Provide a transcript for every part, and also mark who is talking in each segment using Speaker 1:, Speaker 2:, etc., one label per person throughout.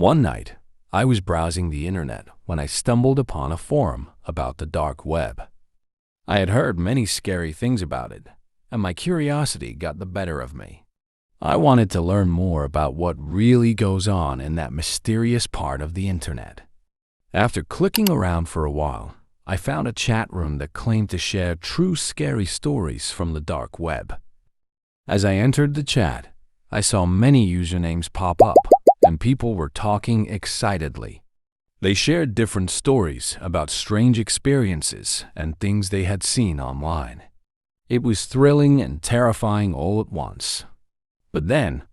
Speaker 1: One night, I was browsing the internet when I stumbled upon a forum about the dark web. I had heard many scary things about it, and my curiosity got the better of me. I wanted to learn more about what really goes on in that mysterious part of the internet. After clicking around for a while, I found a chat room that claimed to share true scary stories from the dark web. As I entered the chat, I saw many usernames pop up, and people were talking excitedly. They shared different stories about strange experiences and things they had seen online. It was thrilling and terrifying all at once. But then,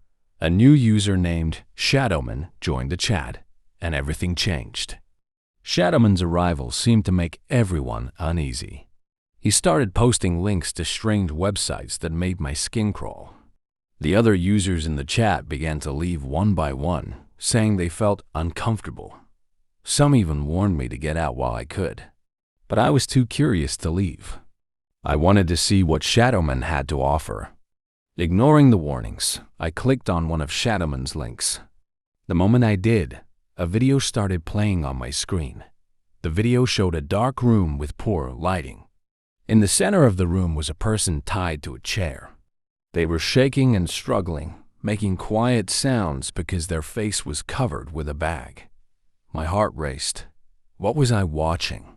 Speaker 1: a new user named Shadowman joined the chat, and everything changed. Shadowman's arrival seemed to make everyone uneasy. He started posting links to strange websites that made my skin crawl. The other users in the chat began to leave one by one, saying they felt uncomfortable. Some even warned me to get out while I could, but I was too curious to leave. I wanted to see what Shadowman had to offer. Ignoring the warnings, I clicked on one of Shadowman's links. The moment I did, a video started playing on my screen. The video showed a dark room with poor lighting. In the center of the room was a person tied to a chair. They were shaking and struggling, making quiet sounds because their face was covered with a bag. My heart raced. What was I watching?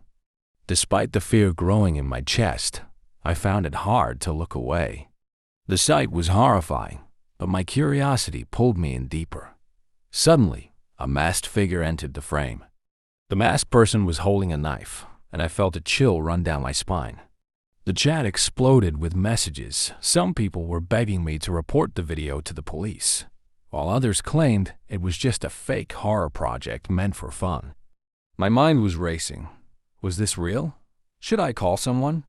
Speaker 1: Despite the fear growing in my chest, I found it hard to look away. The sight was horrifying, but my curiosity pulled me in deeper. Suddenly, a masked figure entered the frame. The masked person was holding a knife, and I felt a chill run down my spine. The chat exploded with messages. Some people were begging me to report the video to the police, while others claimed it was just a fake horror project meant for fun. My mind was racing. Was this real? Should I call someone?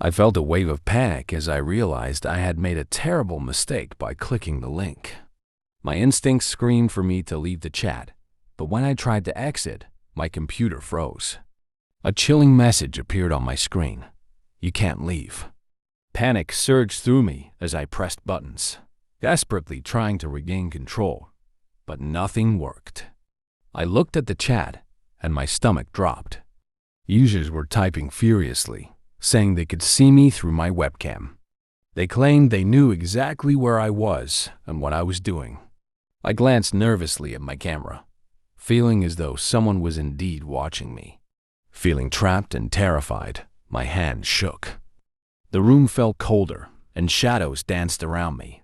Speaker 1: I felt a wave of panic as I realized I had made a terrible mistake by clicking the link. My instincts screamed for me to leave the chat, but when I tried to exit, my computer froze. A chilling message appeared on my screen. You can't leave. Panic surged through me as I pressed buttons, desperately trying to regain control, but nothing worked. I looked at the chat, and my stomach dropped. Users were typing furiously, saying they could see me through my webcam. They claimed they knew exactly where I was and what I was doing. I glanced nervously at my camera, feeling as though someone was indeed watching me. Feeling trapped and terrified, my hand shook. The room felt colder, and shadows danced around me.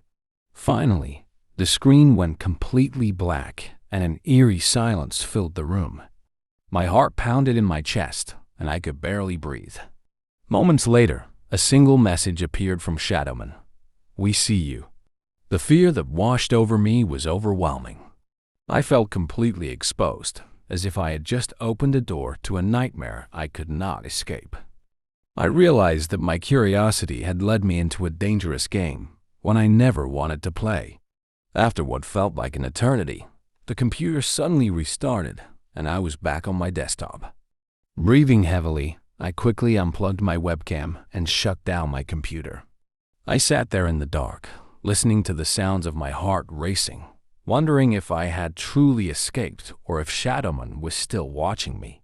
Speaker 1: Finally, the screen went completely black, and an eerie silence filled the room. My heart pounded in my chest, and I could barely breathe. Moments later, a single message appeared from Shadowman. We see you. The fear that washed over me was overwhelming. I felt completely exposed, as if I had just opened a door to a nightmare I could not escape. I realized that my curiosity had led me into a dangerous game, one I never wanted to play. After what felt like an eternity, the computer suddenly restarted, and I was back on my desktop. Breathing heavily, I quickly unplugged my webcam and shut down my computer. I sat there in the dark, listening to the sounds of my heart racing, wondering if I had truly escaped or if Shadowman was still watching me.